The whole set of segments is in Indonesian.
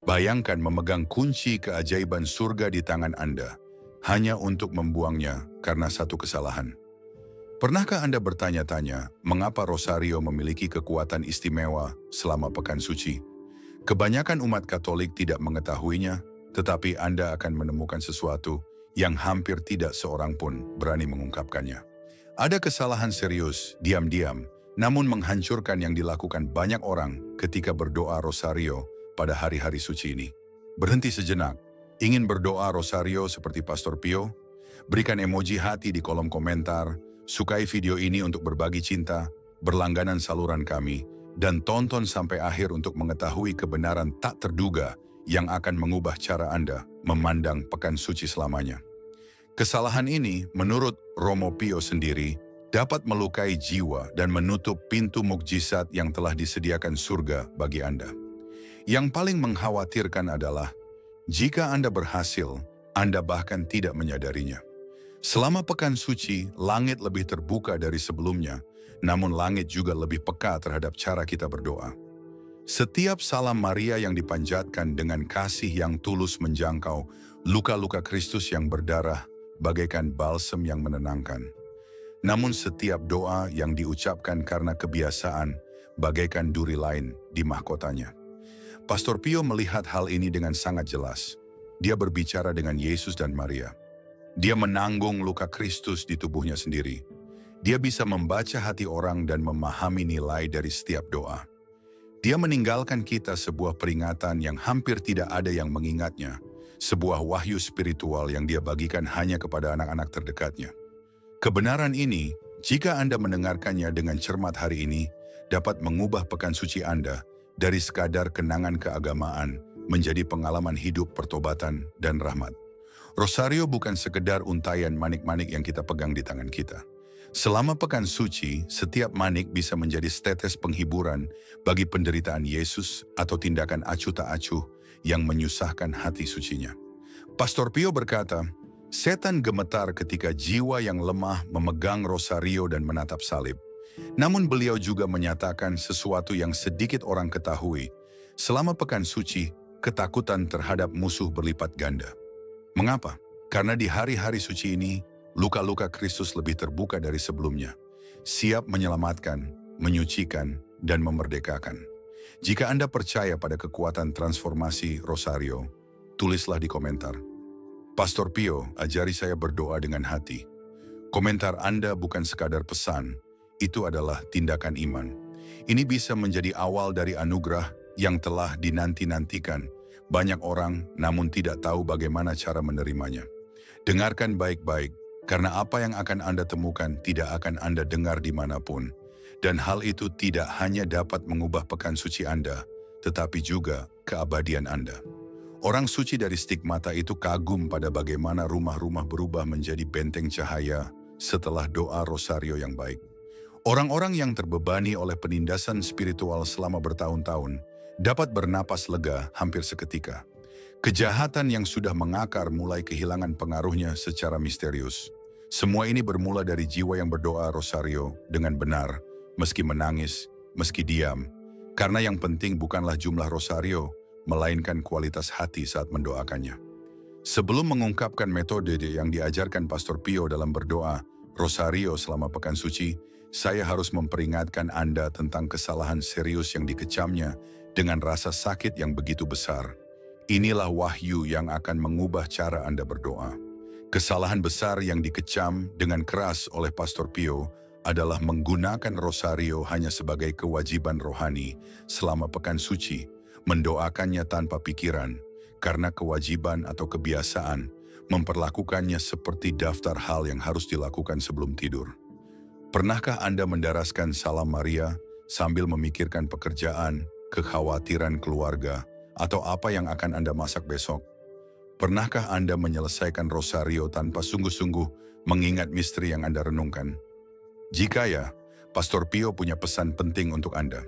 Bayangkan memegang kunci keajaiban surga di tangan Anda, hanya untuk membuangnya karena satu kesalahan. Pernahkah Anda bertanya-tanya mengapa Rosario memiliki kekuatan istimewa selama pekan suci? Kebanyakan umat Katolik tidak mengetahuinya, tetapi Anda akan menemukan sesuatu yang hampir tidak seorang pun berani mengungkapkannya. Ada kesalahan serius, diam-diam, namun menghancurkan yang dilakukan banyak orang ketika berdoa Rosario pada hari-hari suci ini. Berhenti sejenak, ingin berdoa Rosario seperti Pastor Pio? Berikan emoji hati di kolom komentar, sukai video ini untuk berbagi cinta, berlangganan saluran kami, dan tonton sampai akhir untuk mengetahui kebenaran tak terduga yang akan mengubah cara Anda memandang pekan suci selamanya. Kesalahan ini, menurut Romo Pio sendiri, dapat melukai jiwa dan menutup pintu mukjizat yang telah disediakan surga bagi Anda. Yang paling mengkhawatirkan adalah, jika Anda berhasil, Anda bahkan tidak menyadarinya. Selama pekan suci, langit lebih terbuka dari sebelumnya, namun langit juga lebih peka terhadap cara kita berdoa. Setiap salam Maria yang dipanjatkan dengan kasih yang tulus menjangkau luka-luka Kristus yang berdarah, bagaikan balsem yang menenangkan. Namun setiap doa yang diucapkan karena kebiasaan, bagaikan duri lain di mahkotanya. Pastor Pio melihat hal ini dengan sangat jelas. Dia berbicara dengan Yesus dan Maria. Dia menanggung luka Kristus di tubuhnya sendiri. Dia bisa membaca hati orang dan memahami nilai dari setiap doa. Dia meninggalkan kita sebuah peringatan yang hampir tidak ada yang mengingatnya, sebuah wahyu spiritual yang dia bagikan hanya kepada anak-anak terdekatnya. Kebenaran ini, jika Anda mendengarkannya dengan cermat hari ini, dapat mengubah pekan suci Anda dari sekadar kenangan keagamaan menjadi pengalaman hidup pertobatan dan rahmat. Rosario bukan sekedar untayan manik-manik yang kita pegang di tangan kita. Selama pekan suci, setiap manik bisa menjadi setetes penghiburan bagi penderitaan Yesus atau tindakan acuh tak acuh yang menyusahkan hati sucinya. Pastor Pio berkata, setan gemetar ketika jiwa yang lemah memegang Rosario dan menatap salib. Namun beliau juga menyatakan sesuatu yang sedikit orang ketahui. Selama pekan suci, ketakutan terhadap musuh berlipat ganda. Mengapa? Karena di hari-hari suci ini, luka-luka Kristus lebih terbuka dari sebelumnya, siap menyelamatkan, menyucikan, dan memerdekakan. Jika Anda percaya pada kekuatan transformasi Rosario, tulislah di komentar. Pastor Pio, ajari saya berdoa dengan hati. Komentar Anda bukan sekadar pesan, itu adalah tindakan iman. Ini bisa menjadi awal dari anugerah yang telah dinanti-nantikan banyak orang namun tidak tahu bagaimana cara menerimanya. Dengarkan baik-baik, karena apa yang akan Anda temukan tidak akan Anda dengar dimanapun. Dan hal itu tidak hanya dapat mengubah pekan suci Anda, tetapi juga keabadian Anda. Orang suci dari stigmata itu kagum pada bagaimana rumah-rumah berubah menjadi benteng cahaya setelah doa Rosario yang baik. Orang-orang yang terbebani oleh penindasan spiritual selama bertahun-tahun dapat bernapas lega hampir seketika. Kejahatan yang sudah mengakar mulai kehilangan pengaruhnya secara misterius. Semua ini bermula dari jiwa yang berdoa Rosario dengan benar, meski menangis, meski diam. Karena yang penting bukanlah jumlah Rosario, melainkan kualitas hati saat mendoakannya. Sebelum mengungkapkan metode yang diajarkan Pastor Pio dalam berdoa Rosario selama pekan suci, saya harus memperingatkan Anda tentang kesalahan serius yang dikecamnya dengan rasa sakit yang begitu besar. Inilah wahyu yang akan mengubah cara Anda berdoa. Kesalahan besar yang dikecam dengan keras oleh Pastor Pio adalah menggunakan Rosario hanya sebagai kewajiban rohani selama pekan suci, mendoakannya tanpa pikiran, karena kewajiban atau kebiasaan memperlakukannya seperti daftar hal yang harus dilakukan sebelum tidur. Pernahkah Anda mendaraskan salam Maria sambil memikirkan pekerjaan, kekhawatiran keluarga, atau apa yang akan Anda masak besok? Pernahkah Anda menyelesaikan Rosario tanpa sungguh-sungguh mengingat misteri yang Anda renungkan? Jika ya, Pastor Pio punya pesan penting untuk Anda.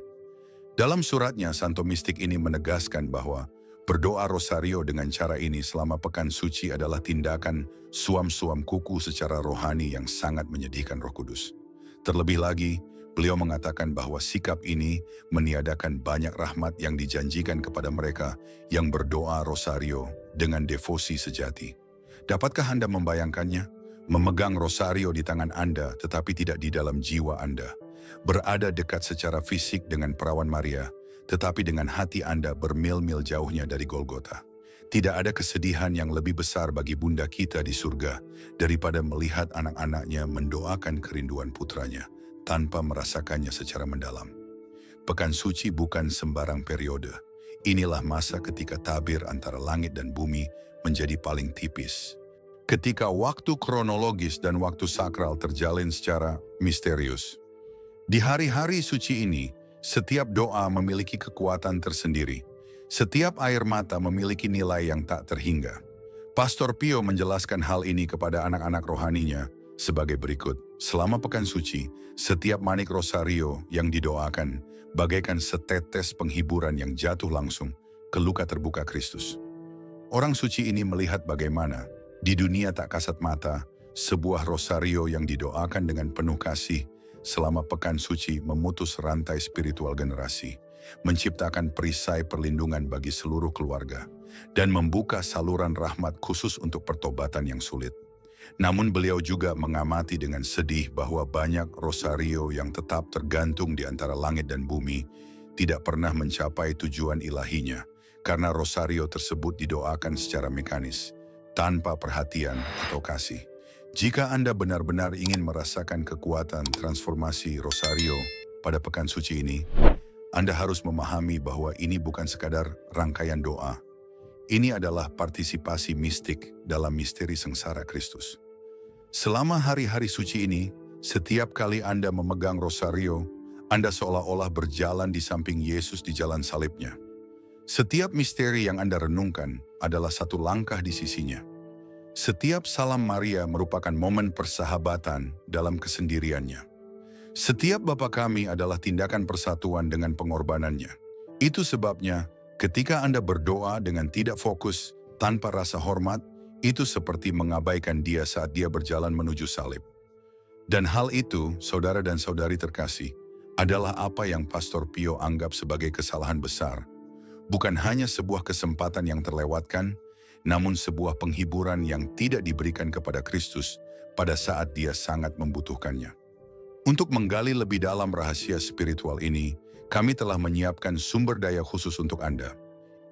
Dalam suratnya, Santo Mistik ini menegaskan bahwa berdoa Rosario dengan cara ini selama pekan suci adalah tindakan suam-suam kuku secara rohani yang sangat menyedihkan Roh Kudus. Terlebih lagi, Beliau mengatakan bahwa sikap ini meniadakan banyak rahmat yang dijanjikan kepada mereka yang berdoa rosario dengan devosi sejati. Dapatkah Anda membayangkannya? Memegang rosario di tangan Anda tetapi tidak di dalam jiwa Anda. Berada dekat secara fisik dengan perawan Maria, tetapi dengan hati Anda bermil-mil jauhnya dari Golgota. Tidak ada kesedihan yang lebih besar bagi bunda kita di surga daripada melihat anak-anaknya mendoakan kerinduan putranya tanpa merasakannya secara mendalam. Pekan suci bukan sembarang periode. Inilah masa ketika tabir antara langit dan bumi menjadi paling tipis. Ketika waktu kronologis dan waktu sakral terjalin secara misterius. Di hari-hari suci ini, setiap doa memiliki kekuatan tersendiri. Setiap air mata memiliki nilai yang tak terhingga. Pastor Pio menjelaskan hal ini kepada anak-anak rohaninya sebagai berikut. Selama pekan suci, setiap manik rosario yang didoakan bagaikan setetes penghiburan yang jatuh langsung ke luka terbuka Kristus. Orang suci ini melihat bagaimana di dunia tak kasat mata, sebuah rosario yang didoakan dengan penuh kasih selama pekan suci memutus rantai spiritual generasi, menciptakan perisai perlindungan bagi seluruh keluarga, dan membuka saluran rahmat khusus untuk pertobatan yang sulit. Namun beliau juga mengamati dengan sedih bahwa banyak rosario yang tetap tergantung di antara langit dan bumi tidak pernah mencapai tujuan ilahinya karena rosario tersebut didoakan secara mekanis, tanpa perhatian atau kasih. Jika Anda benar-benar ingin merasakan kekuatan transformasi rosario pada pekan suci ini, Anda harus memahami bahwa ini bukan sekadar rangkaian doa. Ini adalah partisipasi mistik dalam misteri sengsara Kristus. Selama hari-hari suci ini, setiap kali Anda memegang rosario, Anda seolah-olah berjalan di samping Yesus di jalan salibnya. Setiap misteri yang Anda renungkan adalah satu langkah di sisinya. Setiap salam Maria merupakan momen persahabatan dalam kesendiriannya. Setiap Bapa kami adalah tindakan persatuan dengan pengorbanannya. Itu sebabnya, ketika Anda berdoa dengan tidak fokus, tanpa rasa hormat, itu seperti mengabaikan Dia saat Dia berjalan menuju salib. Dan hal itu, saudara dan saudari terkasih, adalah apa yang Pastor Pio anggap sebagai kesalahan besar. Bukan hanya sebuah kesempatan yang terlewatkan, namun sebuah penghiburan yang tidak diberikan kepada Kristus pada saat Dia sangat membutuhkannya. Untuk menggali lebih dalam rahasia spiritual ini, kami telah menyiapkan sumber daya khusus untuk Anda.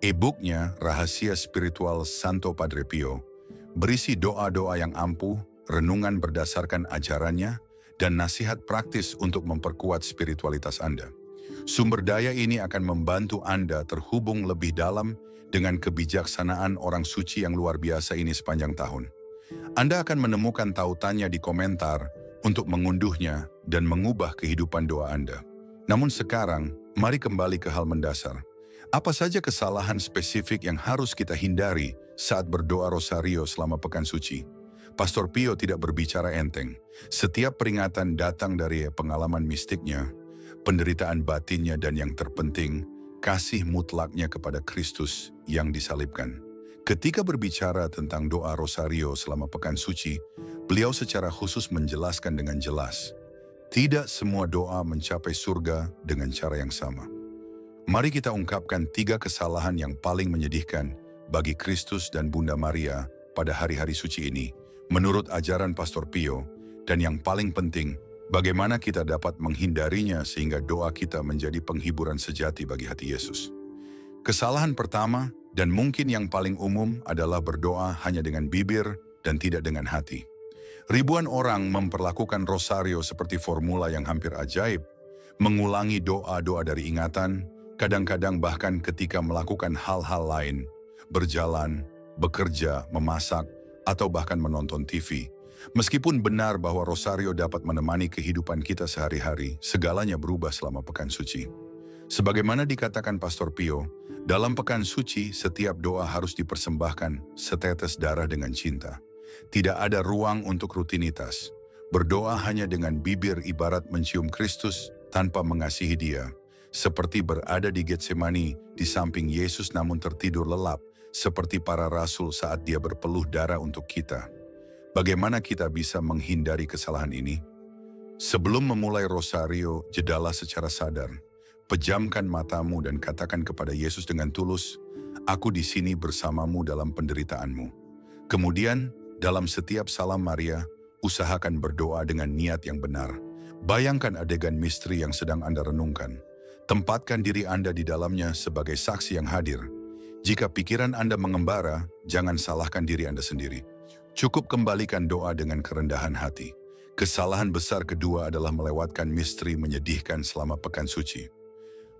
E-booknya Rahasia Spiritual Santo Padre Pio berisi doa-doa yang ampuh, renungan berdasarkan ajarannya, dan nasihat praktis untuk memperkuat spiritualitas Anda. Sumber daya ini akan membantu Anda terhubung lebih dalam dengan kebijaksanaan orang suci yang luar biasa ini sepanjang tahun. Anda akan menemukan tautannya di komentar untuk mengunduhnya dan mengubah kehidupan doa Anda. Namun sekarang, mari kembali ke hal mendasar. Apa saja kesalahan spesifik yang harus kita hindari saat berdoa rosario selama pekan suci? Pastor Pio tidak berbicara enteng. Setiap peringatan datang dari pengalaman mistiknya, penderitaan batinnya, dan yang terpenting, kasih mutlaknya kepada Kristus yang disalibkan. Ketika berbicara tentang doa rosario selama pekan suci, beliau secara khusus menjelaskan dengan jelas, tidak semua doa mencapai surga dengan cara yang sama. Mari kita ungkapkan 3 kesalahan yang paling menyedihkan bagi Kristus dan Bunda Maria pada hari-hari suci ini, menurut ajaran Pastor Pio, dan yang paling penting, bagaimana kita dapat menghindarinya sehingga doa kita menjadi penghiburan sejati bagi hati Yesus. Kesalahan pertama, dan mungkin yang paling umum, adalah berdoa hanya dengan bibir dan tidak dengan hati. Ribuan orang memperlakukan rosario seperti formula yang hampir ajaib, mengulangi doa-doa dari ingatan, kadang-kadang bahkan ketika melakukan hal-hal lain, berjalan, bekerja, memasak, atau bahkan menonton TV. Meskipun benar bahwa rosario dapat menemani kehidupan kita sehari-hari, segalanya berubah selama pekan suci. Sebagaimana dikatakan Pastor Pio, dalam pekan suci setiap doa harus dipersembahkan setetes darah dengan cinta. Tidak ada ruang untuk rutinitas. Berdoa hanya dengan bibir ibarat mencium Kristus tanpa mengasihi Dia. Seperti berada di Getsemani di samping Yesus namun tertidur lelap, seperti para rasul saat Dia berpeluh darah untuk kita. Bagaimana kita bisa menghindari kesalahan ini? Sebelum memulai rosario, jedalah secara sadar. Pejamkan matamu dan katakan kepada Yesus dengan tulus, "Aku di sini bersamamu dalam penderitaanmu." Kemudian, dalam setiap salam Maria, usahakan berdoa dengan niat yang benar. Bayangkan adegan misteri yang sedang Anda renungkan. Tempatkan diri Anda di dalamnya sebagai saksi yang hadir. Jika pikiran Anda mengembara, jangan salahkan diri Anda sendiri. Cukup kembalikan doa dengan kerendahan hati. Kesalahan besar kedua adalah melewatkan misteri menyedihkan selama pekan suci.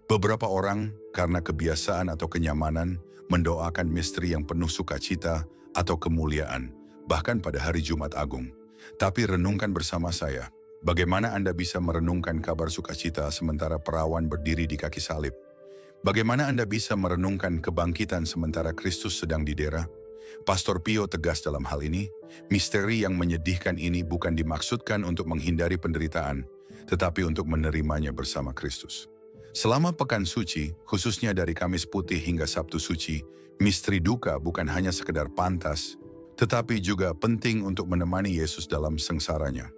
Beberapa orang, karena kebiasaan atau kenyamanan, mendoakan misteri yang penuh sukacita atau kemuliaan, bahkan pada hari Jumat Agung. Tapi renungkan bersama saya, bagaimana Anda bisa merenungkan kabar sukacita sementara perawan berdiri di kaki salib? Bagaimana Anda bisa merenungkan kebangkitan sementara Kristus sedang didera? Pastor Pio tegas dalam hal ini, misteri yang menyedihkan ini bukan dimaksudkan untuk menghindari penderitaan, tetapi untuk menerimanya bersama Kristus. Selama pekan suci, khususnya dari Kamis Putih hingga Sabtu Suci, misteri duka bukan hanya sekedar pantas, tetapi juga penting untuk menemani Yesus dalam sengsaranya.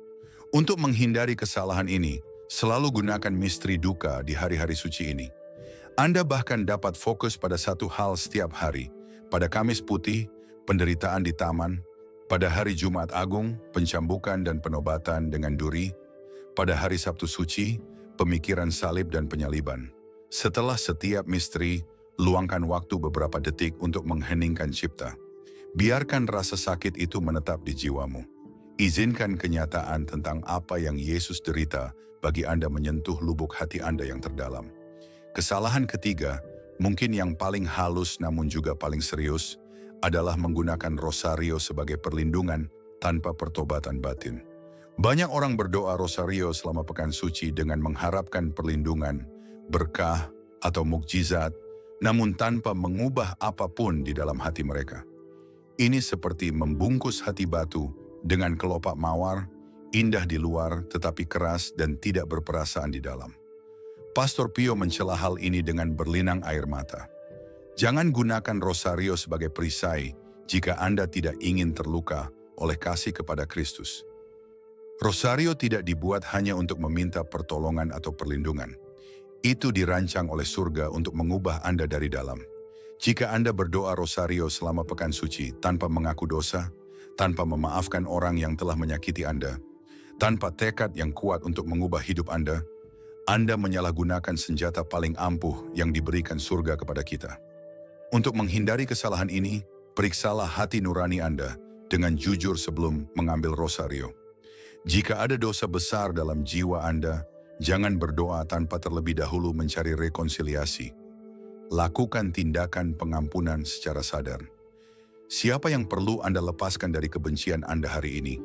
Untuk menghindari kesalahan ini, selalu gunakan misteri duka di hari-hari suci ini. Anda bahkan dapat fokus pada satu hal setiap hari. Pada Kamis Putih, penderitaan di taman. Pada hari Jumat Agung, pencambukan dan penobatan dengan duri. Pada hari Sabtu Suci, pemikiran salib dan penyaliban. Setelah setiap misteri, luangkan waktu beberapa detik untuk mengheningkan cipta. Biarkan rasa sakit itu menetap di jiwamu. Izinkan kenyataan tentang apa yang Yesus derita bagi Anda menyentuh lubuk hati Anda yang terdalam. Kesalahan ketiga, mungkin yang paling halus namun juga paling serius, adalah menggunakan rosario sebagai perlindungan tanpa pertobatan batin. Banyak orang berdoa rosario selama pekan suci dengan mengharapkan perlindungan, berkah, atau mukjizat, namun tanpa mengubah apapun di dalam hati mereka. Ini seperti membungkus hati batu dengan kelopak mawar, indah di luar tetapi keras dan tidak berperasaan di dalam. Pastor Pio mencela hal ini dengan berlinang air mata. Jangan gunakan rosario sebagai perisai jika Anda tidak ingin terluka oleh kasih kepada Kristus. Rosario tidak dibuat hanya untuk meminta pertolongan atau perlindungan. Itu dirancang oleh surga untuk mengubah Anda dari dalam. Jika Anda berdoa rosario selama pekan suci tanpa mengaku dosa, tanpa memaafkan orang yang telah menyakiti Anda, tanpa tekad yang kuat untuk mengubah hidup Anda menyalahgunakan senjata paling ampuh yang diberikan surga kepada kita. Untuk menghindari kesalahan ini, periksalah hati nurani Anda dengan jujur sebelum mengambil rosario. Jika ada dosa besar dalam jiwa Anda, jangan berdoa tanpa terlebih dahulu mencari rekonsiliasi. Lakukan tindakan pengampunan secara sadar. Siapa yang perlu Anda lepaskan dari kebencian Anda hari ini?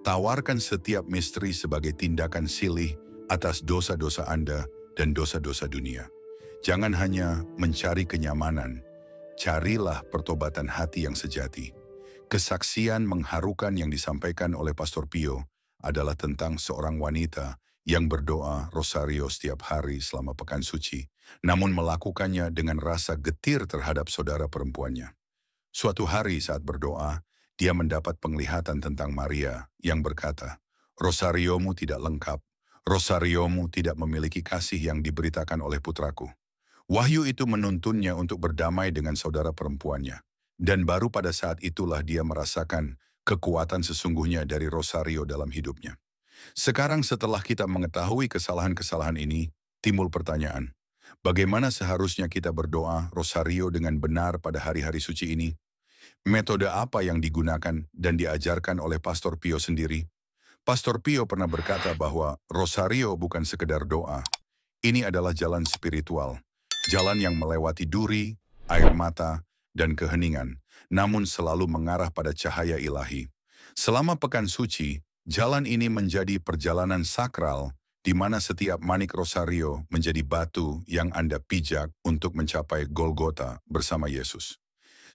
Tawarkan setiap misteri sebagai tindakan silih atas dosa-dosa Anda dan dosa-dosa dunia. Jangan hanya mencari kenyamanan, carilah pertobatan hati yang sejati. Kesaksian mengharukan yang disampaikan oleh Pastor Pio adalah tentang seorang wanita yang berdoa rosario setiap hari selama pekan suci, namun melakukannya dengan rasa getir terhadap saudara perempuannya. Suatu hari saat berdoa, dia mendapat penglihatan tentang Maria yang berkata, "Rosariomu tidak lengkap, rosariomu tidak memiliki kasih yang diberitakan oleh putraku." Wahyu itu menuntunnya untuk berdamai dengan saudara perempuannya. Dan baru pada saat itulah dia merasakan kekuatan sesungguhnya dari rosario dalam hidupnya. Sekarang setelah kita mengetahui kesalahan-kesalahan ini, timbul pertanyaan, bagaimana seharusnya kita berdoa rosario dengan benar pada hari-hari suci ini? Metode apa yang digunakan dan diajarkan oleh Pastor Pio sendiri? Pastor Pio pernah berkata bahwa rosario bukan sekedar doa. Ini adalah jalan spiritual, jalan yang melewati duri, air mata, dan keheningan, namun selalu mengarah pada cahaya ilahi. Selama pekan suci, jalan ini menjadi perjalanan sakral di mana setiap manik rosario menjadi batu yang Anda pijak untuk mencapai Golgota bersama Yesus.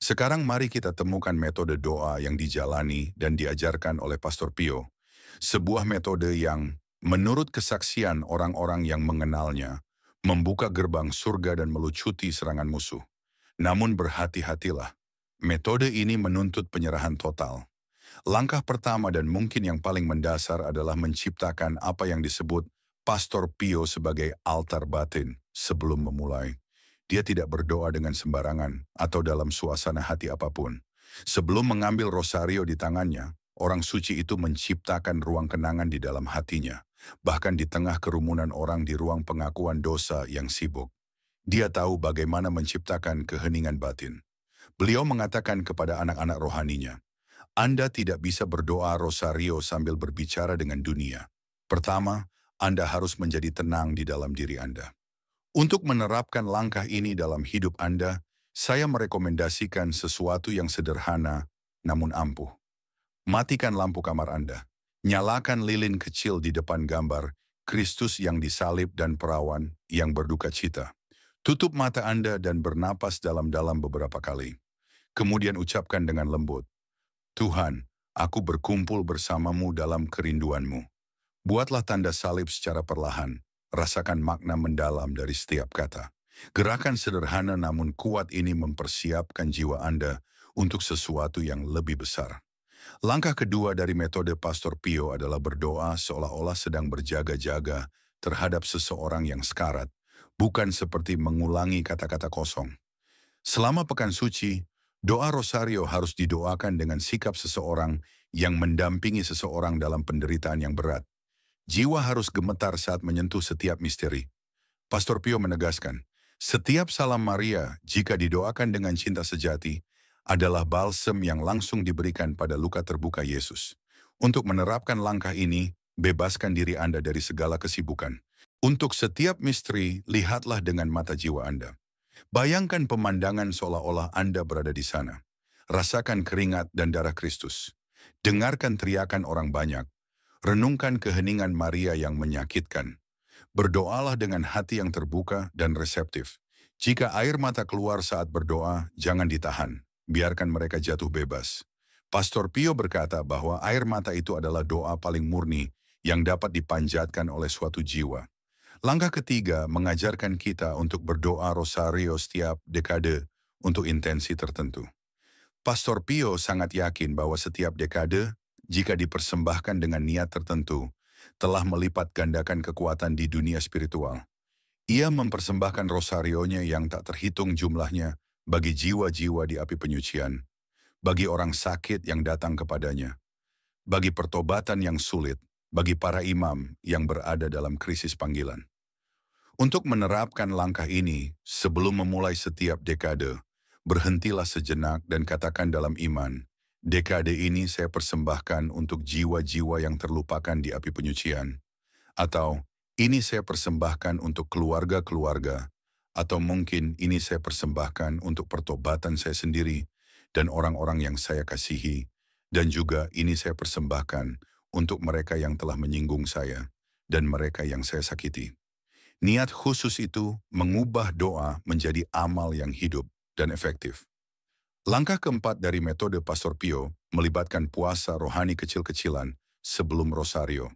Sekarang mari kita temukan metode doa yang dijalani dan diajarkan oleh Pastor Pio. Sebuah metode yang, menurut kesaksian orang-orang yang mengenalnya, membuka gerbang surga dan melucuti serangan musuh. Namun berhati-hatilah, metode ini menuntut penyerahan total. Langkah pertama dan mungkin yang paling mendasar adalah menciptakan apa yang disebut Pastor Pio sebagai altar batin sebelum memulai. Dia tidak berdoa dengan sembarangan atau dalam suasana hati apapun. Sebelum mengambil rosario di tangannya, orang suci itu menciptakan ruang kenangan di dalam hatinya. Bahkan di tengah kerumunan orang di ruang pengakuan dosa yang sibuk. Dia tahu bagaimana menciptakan keheningan batin. Beliau mengatakan kepada anak-anak rohaninya, Anda tidak bisa berdoa rosario sambil berbicara dengan dunia. Pertama, Anda harus menjadi tenang di dalam diri Anda. Untuk menerapkan langkah ini dalam hidup Anda, saya merekomendasikan sesuatu yang sederhana namun ampuh. Matikan lampu kamar Anda. Nyalakan lilin kecil di depan gambar Kristus yang disalib dan perawan yang berduka cita. Tutup mata Anda dan bernapas dalam-dalam beberapa kali. Kemudian ucapkan dengan lembut, Tuhan, aku berkumpul bersamamu dalam kerinduanmu. Buatlah tanda salib secara perlahan. Rasakan makna mendalam dari setiap kata. Gerakan sederhana namun kuat ini mempersiapkan jiwa Anda untuk sesuatu yang lebih besar. Langkah kedua dari metode Pastor Pio adalah berdoa seolah-olah sedang berjaga-jaga terhadap seseorang yang sekarat, bukan seperti mengulangi kata-kata kosong. Selama pekan suci, doa rosario harus didoakan dengan sikap seseorang yang mendampingi seseorang dalam penderitaan yang berat. Jiwa harus gemetar saat menyentuh setiap misteri. Pastor Pio menegaskan, setiap salam Maria jika didoakan dengan cinta sejati adalah balsem yang langsung diberikan pada luka terbuka Yesus. Untuk menerapkan langkah ini, bebaskan diri Anda dari segala kesibukan. Untuk setiap misteri, lihatlah dengan mata jiwa Anda. Bayangkan pemandangan seolah-olah Anda berada di sana. Rasakan keringat dan darah Kristus. Dengarkan teriakan orang banyak. Renungkan keheningan Maria yang menyakitkan. Berdoalah dengan hati yang terbuka dan reseptif. Jika air mata keluar saat berdoa, jangan ditahan. Biarkan mereka jatuh bebas. Pastor Pio berkata bahwa air mata itu adalah doa paling murni yang dapat dipanjatkan oleh suatu jiwa. Langkah ketiga mengajarkan kita untuk berdoa rosario setiap dekade untuk intensi tertentu. Pastor Pio sangat yakin bahwa setiap dekade, jika dipersembahkan dengan niat tertentu, telah melipat gandakan kekuatan di dunia spiritual. Ia mempersembahkan rosarionya yang tak terhitung jumlahnya bagi jiwa-jiwa di api penyucian, bagi orang sakit yang datang kepadanya, bagi pertobatan yang sulit, bagi para imam yang berada dalam krisis panggilan. Untuk menerapkan langkah ini, sebelum memulai setiap dekade, berhentilah sejenak dan katakan dalam iman, dekade ini saya persembahkan untuk jiwa-jiwa yang terlupakan di api penyucian. Atau, ini saya persembahkan untuk keluarga-keluarga. Atau mungkin ini saya persembahkan untuk pertobatan saya sendiri dan orang-orang yang saya kasihi. Dan juga ini saya persembahkan untuk mereka yang telah menyinggung saya dan mereka yang saya sakiti. Niat khusus itu mengubah doa menjadi amal yang hidup dan efektif. Langkah keempat dari metode Pastor Pio melibatkan puasa rohani kecil-kecilan sebelum rosario.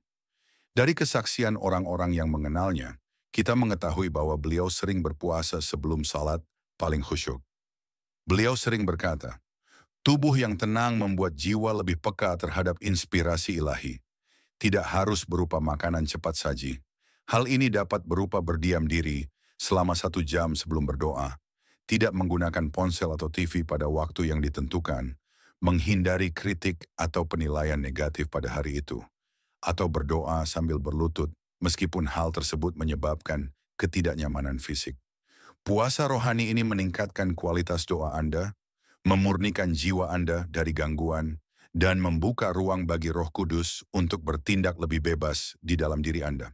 Dari kesaksian orang-orang yang mengenalnya, kita mengetahui bahwa beliau sering berpuasa sebelum salat paling khusyuk. Beliau sering berkata, tubuh yang tenang membuat jiwa lebih peka terhadap inspirasi ilahi. Tidak harus berupa makanan cepat saji. Hal ini dapat berupa berdiam diri selama 1 jam sebelum berdoa, tidak menggunakan ponsel atau TV pada waktu yang ditentukan, menghindari kritik atau penilaian negatif pada hari itu, atau berdoa sambil berlutut meskipun hal tersebut menyebabkan ketidaknyamanan fisik. Puasa rohani ini meningkatkan kualitas doa Anda, memurnikan jiwa Anda dari gangguan, dan membuka ruang bagi Roh Kudus untuk bertindak lebih bebas di dalam diri Anda.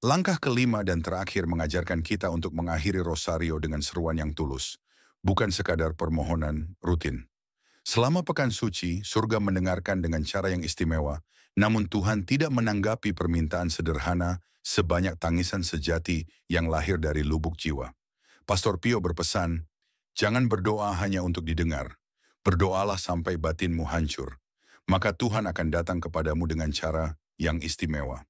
Langkah kelima dan terakhir mengajarkan kita untuk mengakhiri rosario dengan seruan yang tulus, bukan sekadar permohonan rutin. Selama pekan suci, surga mendengarkan dengan cara yang istimewa, namun Tuhan tidak menanggapi permintaan sederhana sebanyak tangisan sejati yang lahir dari lubuk jiwa. Pastor Pio berpesan, jangan berdoa hanya untuk didengar, berdoalah sampai batinmu hancur, maka Tuhan akan datang kepadamu dengan cara yang istimewa.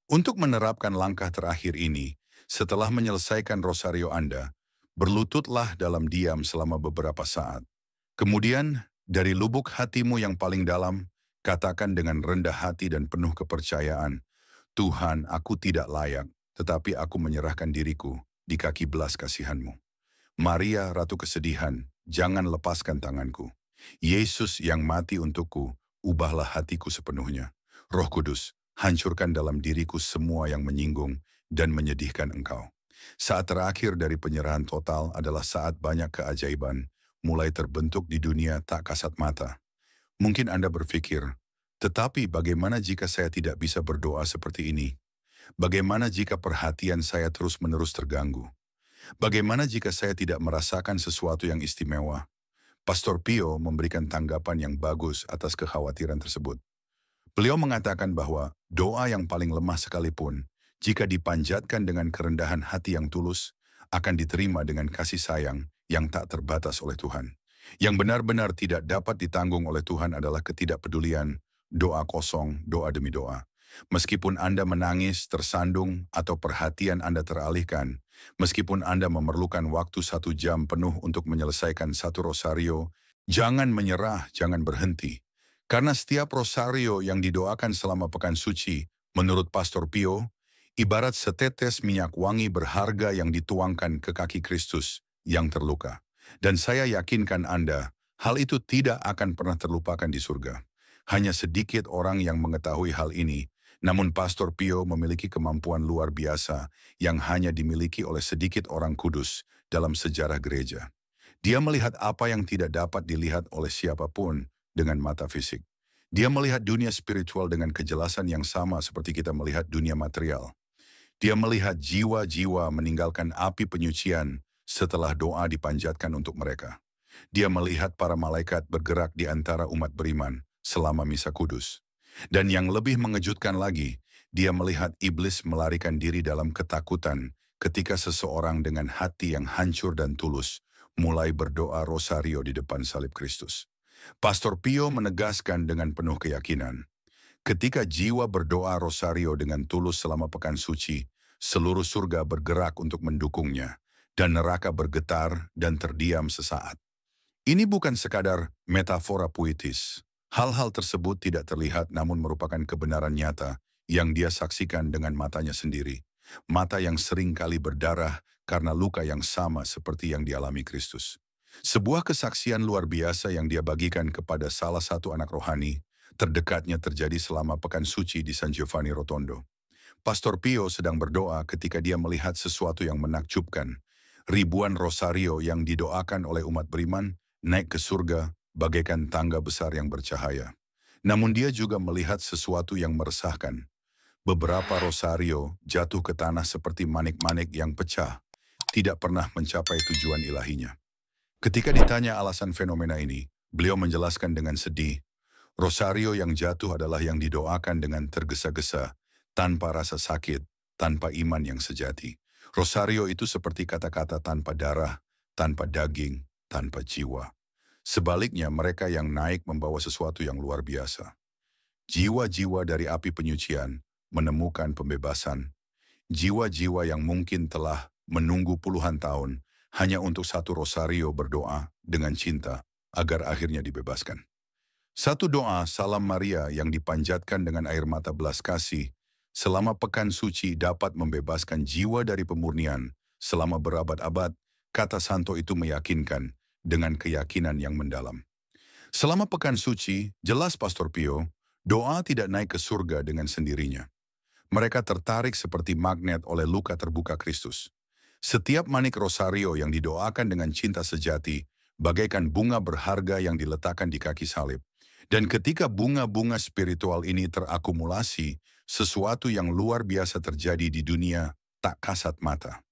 Untuk menerapkan langkah terakhir ini, setelah menyelesaikan rosario Anda, berlututlah dalam diam selama beberapa saat. Kemudian, dari lubuk hatimu yang paling dalam, Katakan dengan rendah hati dan penuh kepercayaan, Tuhan, aku tidak layak, tetapi aku menyerahkan diriku di kaki belas kasihan-Mu. Maria, Ratu Kesedihan, jangan lepaskan tanganku. Yesus yang mati untukku, ubahlah hatiku sepenuhnya. Roh Kudus, hancurkan dalam diriku semua yang menyinggung dan menyedihkan Engkau. Saat terakhir dari penyerahan total adalah saat banyak keajaiban mulai terbentuk di dunia tak kasat mata. Mungkin Anda berpikir, tetapi bagaimana jika saya tidak bisa berdoa seperti ini? Bagaimana jika perhatian saya terus-menerus terganggu? Bagaimana jika saya tidak merasakan sesuatu yang istimewa? Pastor Pio memberikan tanggapan yang bagus atas kekhawatiran tersebut. Beliau mengatakan bahwa doa yang paling lemah sekalipun, jika dipanjatkan dengan kerendahan hati yang tulus, akan diterima dengan kasih sayang yang tak terbatas oleh Tuhan. Yang benar-benar tidak dapat ditanggung oleh Tuhan adalah ketidakpedulian, doa kosong, doa demi doa. Meskipun Anda menangis, tersandung, atau perhatian Anda teralihkan, meskipun Anda memerlukan waktu 1 jam penuh untuk menyelesaikan satu rosario, jangan menyerah, jangan berhenti. Karena setiap rosario yang didoakan selama pekan suci, menurut Pastor Pio, ibarat setetes minyak wangi berharga yang dituangkan ke kaki Kristus yang terluka. Dan saya yakinkan Anda, hal itu tidak akan pernah terlupakan di surga. Hanya sedikit orang yang mengetahui hal ini, namun Pastor Pio memiliki kemampuan luar biasa yang hanya dimiliki oleh sedikit orang kudus dalam sejarah gereja. Dia melihat apa yang tidak dapat dilihat oleh siapapun dengan mata fisik. Dia melihat dunia spiritual dengan kejelasan yang sama seperti kita melihat dunia material. Dia melihat jiwa-jiwa meninggalkan api penyucian setelah doa dipanjatkan untuk mereka. Dia melihat para malaikat bergerak di antara umat beriman selama misa kudus. Dan yang lebih mengejutkan lagi, dia melihat iblis melarikan diri dalam ketakutan ketika seseorang dengan hati yang hancur dan tulus mulai berdoa rosario di depan salib Kristus. Pastor Pio menegaskan dengan penuh keyakinan, ketika jiwa berdoa rosario dengan tulus selama pekan suci, seluruh surga bergerak untuk mendukungnya, dan neraka bergetar dan terdiam sesaat. Ini bukan sekadar metafora puitis. Hal-hal tersebut tidak terlihat namun merupakan kebenaran nyata yang dia saksikan dengan matanya sendiri. Mata yang sering kali berdarah karena luka yang sama seperti yang dialami Kristus. Sebuah kesaksian luar biasa yang dia bagikan kepada salah satu anak rohani, terdekatnya terjadi selama pekan suci di San Giovanni Rotondo. Pastor Pio sedang berdoa ketika dia melihat sesuatu yang menakjubkan. Ribuan rosario yang didoakan oleh umat beriman naik ke surga bagaikan tangga besar yang bercahaya. Namun dia juga melihat sesuatu yang meresahkan. Beberapa rosario jatuh ke tanah seperti manik-manik yang pecah, tidak pernah mencapai tujuan ilahinya. Ketika ditanya alasan fenomena ini, beliau menjelaskan dengan sedih, rosario yang jatuh adalah yang didoakan dengan tergesa-gesa, tanpa rasa sakit, tanpa iman yang sejati. Rosario itu seperti kata-kata tanpa darah, tanpa daging, tanpa jiwa. Sebaliknya mereka yang naik membawa sesuatu yang luar biasa. Jiwa-jiwa dari api penyucian menemukan pembebasan. Jiwa-jiwa yang mungkin telah menunggu puluhan tahun hanya untuk satu rosario berdoa dengan cinta agar akhirnya dibebaskan. Satu doa Salam Maria yang dipanjatkan dengan air mata belas kasih selama pekan suci dapat membebaskan jiwa dari pemurnian selama berabad-abad, kata Santo itu meyakinkan dengan keyakinan yang mendalam. Selama pekan suci, jelas Pastor Pio, doa tidak naik ke surga dengan sendirinya. Mereka tertarik seperti magnet oleh luka terbuka Kristus. Setiap manik rosario yang didoakan dengan cinta sejati, bagaikan bunga berharga yang diletakkan di kaki salib. Dan ketika bunga-bunga spiritual ini terakumulasi, sesuatu yang luar biasa terjadi di dunia tak kasat mata.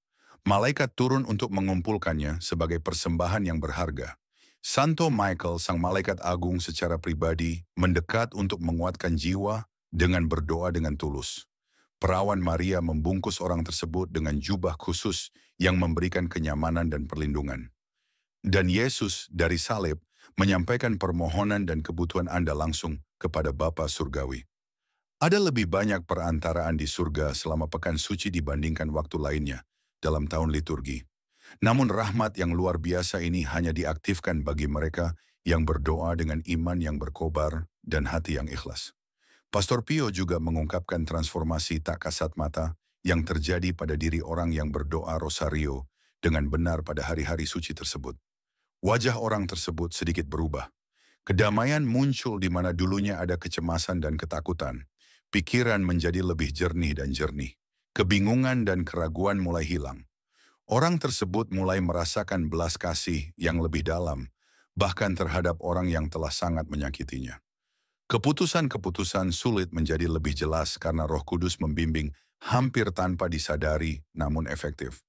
Malaikat turun untuk mengumpulkannya sebagai persembahan yang berharga. Santo Michael, sang malaikat agung secara pribadi, mendekat untuk menguatkan jiwa dengan berdoa dengan tulus. Perawan Maria membungkus orang tersebut dengan jubah khusus yang memberikan kenyamanan dan perlindungan. Dan Yesus dari salib menyampaikan permohonan dan kebutuhan Anda langsung kepada Bapa Surgawi. Ada lebih banyak perantaraan di surga selama pekan suci dibandingkan waktu lainnya dalam tahun liturgi. Namun rahmat yang luar biasa ini hanya diaktifkan bagi mereka yang berdoa dengan iman yang berkobar dan hati yang ikhlas. Pastor Pio juga mengungkapkan transformasi tak kasat mata yang terjadi pada diri orang yang berdoa rosario dengan benar pada hari-hari suci tersebut. Wajah orang tersebut sedikit berubah. Kedamaian muncul di mana dulunya ada kecemasan dan ketakutan. Pikiran menjadi lebih jernih dan jernih. Kebingungan dan keraguan mulai hilang. Orang tersebut mulai merasakan belas kasih yang lebih dalam, bahkan terhadap orang yang telah sangat menyakitinya. Keputusan-keputusan sulit menjadi lebih jelas karena Roh Kudus membimbing hampir tanpa disadari namun efektif.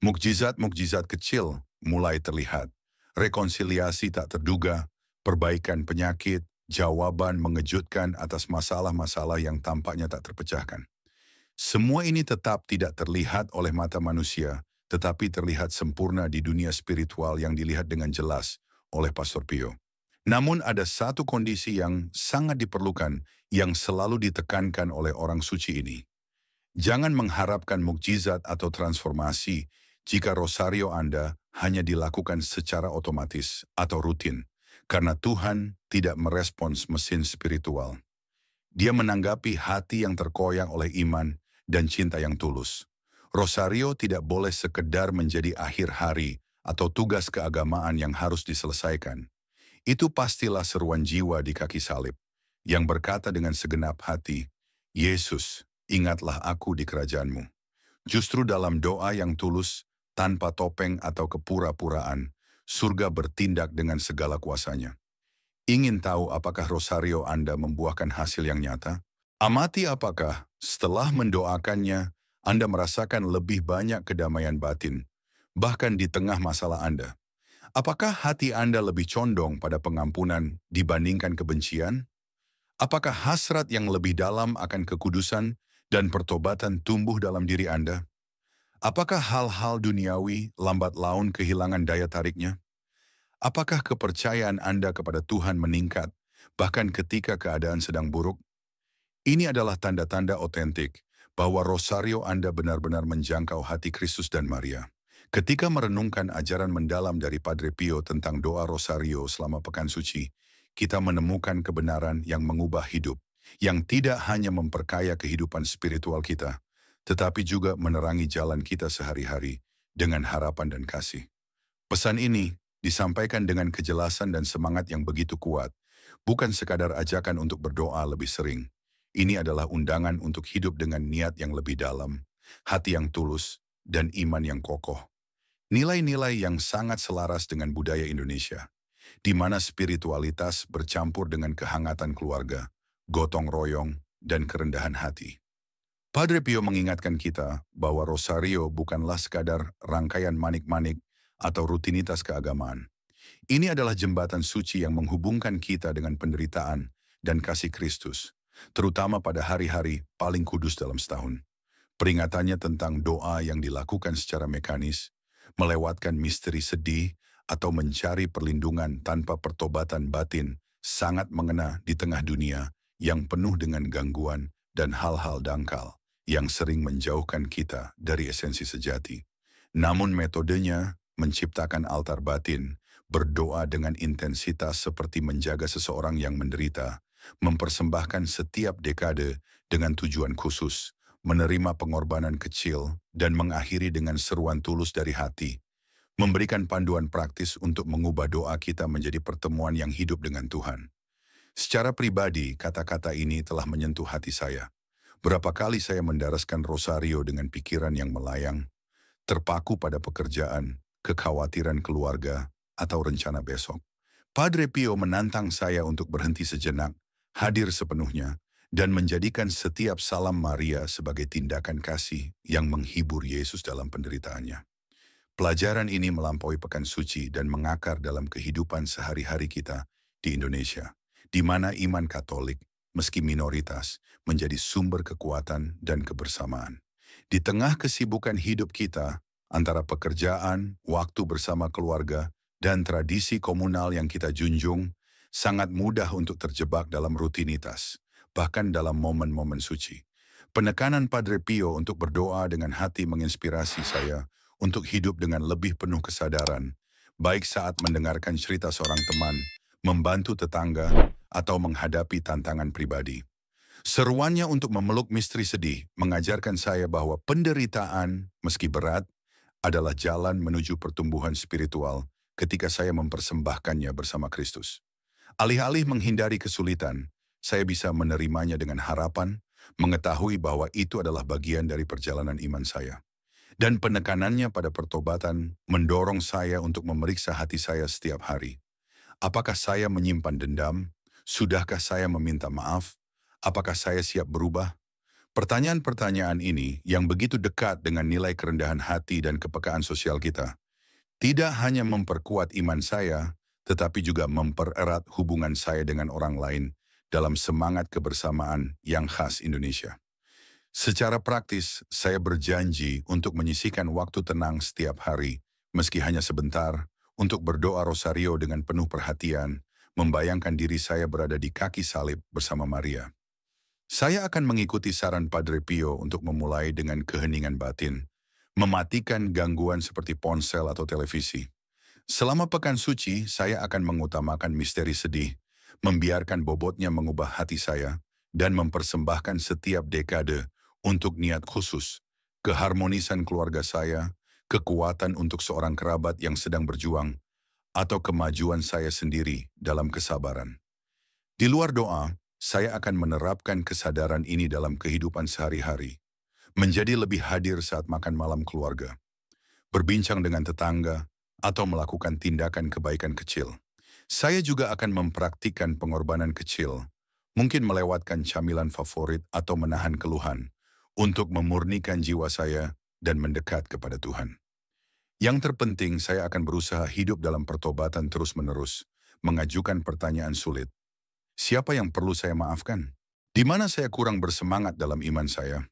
Mukjizat-mukjizat kecil mulai terlihat. Rekonsiliasi tak terduga, perbaikan penyakit, jawaban mengejutkan atas masalah-masalah yang tampaknya tak terpecahkan. Semua ini tetap tidak terlihat oleh mata manusia, tetapi terlihat sempurna di dunia spiritual yang dilihat dengan jelas oleh Pastor Pio. Namun ada satu kondisi yang sangat diperlukan yang selalu ditekankan oleh orang suci ini. Jangan mengharapkan mukjizat atau transformasi jika rosario Anda hanya dilakukan secara otomatis atau rutin, karena Tuhan tidak merespons mesin spiritual. Dia menanggapi hati yang terkoyak oleh iman dan cinta yang tulus. Rosario tidak boleh sekedar menjadi akhir hari atau tugas keagamaan yang harus diselesaikan. Itu pastilah seruan jiwa di kaki salib, yang berkata dengan segenap hati, Yesus, ingatlah aku di kerajaan-Mu. Justru dalam doa yang tulus, tanpa topeng atau kepura-puraan, surga bertindak dengan segala kuasanya. Ingin tahu apakah rosario Anda membuahkan hasil yang nyata? Amati apakah setelah mendoakannya, Anda merasakan lebih banyak kedamaian batin, bahkan di tengah masalah Anda. Apakah hati Anda lebih condong pada pengampunan dibandingkan kebencian? Apakah hasrat yang lebih dalam akan kekudusan dan pertobatan tumbuh dalam diri Anda? Apakah hal-hal duniawi lambat laun kehilangan daya tariknya? Apakah kepercayaan Anda kepada Tuhan meningkat, bahkan ketika keadaan sedang buruk? Ini adalah tanda-tanda otentik bahwa rosario Anda benar-benar menjangkau hati Kristus dan Maria. Ketika merenungkan ajaran mendalam dari Padre Pio tentang doa rosario selama pekan suci, kita menemukan kebenaran yang mengubah hidup, yang tidak hanya memperkaya kehidupan spiritual kita, tetapi juga menerangi jalan kita sehari-hari dengan harapan dan kasih. Pesan ini disampaikan dengan kejelasan dan semangat yang begitu kuat, bukan sekadar ajakan untuk berdoa lebih sering. Ini adalah undangan untuk hidup dengan niat yang lebih dalam, hati yang tulus, dan iman yang kokoh. Nilai-nilai yang sangat selaras dengan budaya Indonesia, di mana spiritualitas bercampur dengan kehangatan keluarga, gotong royong, dan kerendahan hati. Padre Pio mengingatkan kita bahwa rosario bukanlah sekadar rangkaian manik-manik atau rutinitas keagamaan. Ini adalah jembatan suci yang menghubungkan kita dengan penderitaan dan kasih Kristus, terutama pada hari-hari paling kudus dalam setahun. Peringatannya tentang doa yang dilakukan secara mekanis, melewatkan misteri sedih, atau mencari perlindungan tanpa pertobatan batin sangat mengena di tengah dunia yang penuh dengan gangguan dan hal-hal dangkal yang sering menjauhkan kita dari esensi sejati. Namun metodenya menciptakan altar batin, berdoa dengan intensitas seperti menjaga seseorang yang menderita, mempersembahkan setiap dekade dengan tujuan khusus, menerima pengorbanan kecil, dan mengakhiri dengan seruan tulus dari hati, memberikan panduan praktis untuk mengubah doa kita menjadi pertemuan yang hidup dengan Tuhan. Secara pribadi, kata-kata ini telah menyentuh hati saya. Berapa kali saya mendaraskan rosario dengan pikiran yang melayang, terpaku pada pekerjaan, kekhawatiran keluarga, atau rencana besok. Padre Pio menantang saya untuk berhenti sejenak, hadir sepenuhnya, dan menjadikan setiap salam Maria sebagai tindakan kasih yang menghibur Yesus dalam penderitaannya. Pelajaran ini melampaui pekan suci dan mengakar dalam kehidupan sehari-hari kita di Indonesia, di mana iman Katolik, meski minoritas, menjadi sumber kekuatan dan kebersamaan. Di tengah kesibukan hidup kita, antara pekerjaan, waktu bersama keluarga, dan tradisi komunal yang kita junjung, sangat mudah untuk terjebak dalam rutinitas, bahkan dalam momen-momen suci. Penekanan Padre Pio untuk berdoa dengan hati menginspirasi saya untuk hidup dengan lebih penuh kesadaran, baik saat mendengarkan cerita seorang teman, membantu tetangga, atau menghadapi tantangan pribadi. Seruannya untuk memeluk misteri sedih mengajarkan saya bahwa penderitaan, meski berat, adalah jalan menuju pertumbuhan spiritual ketika saya mempersembahkannya bersama Kristus. Alih-alih menghindari kesulitan, saya bisa menerimanya dengan harapan, mengetahui bahwa itu adalah bagian dari perjalanan iman saya. Dan penekanannya pada pertobatan mendorong saya untuk memeriksa hati saya setiap hari. Apakah saya menyimpan dendam? Sudahkah saya meminta maaf? Apakah saya siap berubah? Pertanyaan-pertanyaan ini yang begitu dekat dengan nilai kerendahan hati dan kepekaan sosial kita, tidak hanya memperkuat iman saya, tetapi juga mempererat hubungan saya dengan orang lain dalam semangat kebersamaan yang khas Indonesia. Secara praktis, saya berjanji untuk menyisihkan waktu tenang setiap hari, meski hanya sebentar, untuk berdoa rosario dengan penuh perhatian, membayangkan diri saya berada di kaki salib bersama Maria. Saya akan mengikuti saran Padre Pio untuk memulai dengan keheningan batin, mematikan gangguan seperti ponsel atau televisi. Selama pekan suci, saya akan mengutamakan misteri sedih, membiarkan bobotnya mengubah hati saya, dan mempersembahkan setiap dekade untuk niat khusus, keharmonisan keluarga saya, kekuatan untuk seorang kerabat yang sedang berjuang, atau kemajuan saya sendiri dalam kesabaran. Di luar doa, saya akan menerapkan kesadaran ini dalam kehidupan sehari-hari, menjadi lebih hadir saat makan malam keluarga, berbincang dengan tetangga, atau melakukan tindakan kebaikan kecil. Saya juga akan mempraktikkan pengorbanan kecil, mungkin melewatkan camilan favorit atau menahan keluhan, untuk memurnikan jiwa saya dan mendekat kepada Tuhan. Yang terpenting, saya akan berusaha hidup dalam pertobatan terus-menerus, mengajukan pertanyaan sulit. Siapa yang perlu saya maafkan? Di mana saya kurang bersemangat dalam iman saya?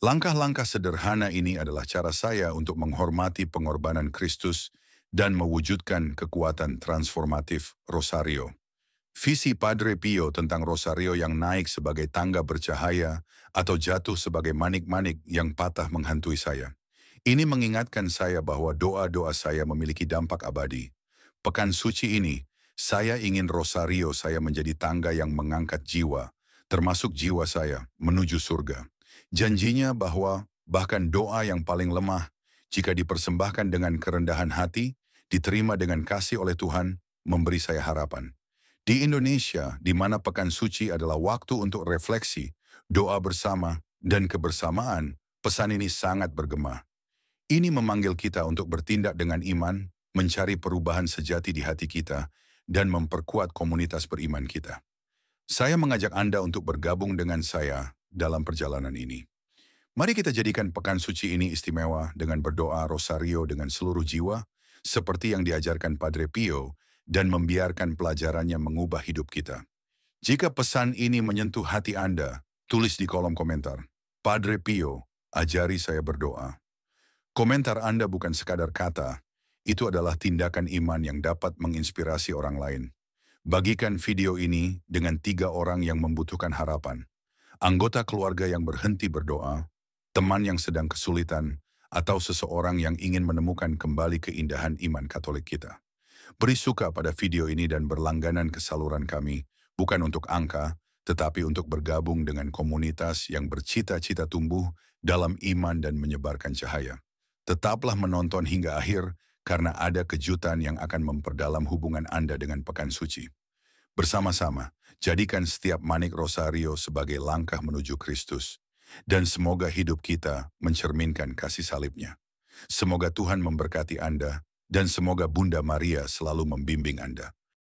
Langkah-langkah sederhana ini adalah cara saya untuk menghormati pengorbanan Kristus dan mewujudkan kekuatan transformatif Rosario. Visi Padre Pio tentang Rosario yang naik sebagai tangga bercahaya atau jatuh sebagai manik-manik yang patah menghantui saya. Ini mengingatkan saya bahwa doa-doa saya memiliki dampak abadi. Pekan suci ini, saya ingin Rosario saya menjadi tangga yang mengangkat jiwa, termasuk jiwa saya, menuju surga. Janjinya bahwa bahkan doa yang paling lemah, jika dipersembahkan dengan kerendahan hati, diterima dengan kasih oleh Tuhan, memberi saya harapan. Di Indonesia, di mana pekan suci adalah waktu untuk refleksi, doa bersama, dan kebersamaan, pesan ini sangat bergema. Ini memanggil kita untuk bertindak dengan iman, mencari perubahan sejati di hati kita, dan memperkuat komunitas beriman kita. Saya mengajak Anda untuk bergabung dengan saya dalam perjalanan ini. Mari kita jadikan pekan suci ini istimewa dengan berdoa rosario dengan seluruh jiwa, seperti yang diajarkan Padre Pio, dan membiarkan pelajarannya mengubah hidup kita. Jika pesan ini menyentuh hati Anda, tulis di kolom komentar. Padre Pio, ajari saya berdoa. Komentar Anda bukan sekadar kata, itu adalah tindakan iman yang dapat menginspirasi orang lain. Bagikan video ini dengan 3 orang yang membutuhkan harapan, anggota keluarga yang berhenti berdoa, teman yang sedang kesulitan, atau seseorang yang ingin menemukan kembali keindahan iman Katolik kita. Beri suka pada video ini dan berlangganan ke saluran kami, bukan untuk angka, tetapi untuk bergabung dengan komunitas yang bercita-cita tumbuh dalam iman dan menyebarkan cahaya. Tetaplah menonton hingga akhir, karena ada kejutan yang akan memperdalam hubungan Anda dengan pekan suci. Bersama-sama, jadikan setiap manik rosario sebagai langkah menuju Kristus, dan semoga hidup kita mencerminkan kasih salibnya. Semoga Tuhan memberkati Anda, dan semoga Bunda Maria selalu membimbing Anda.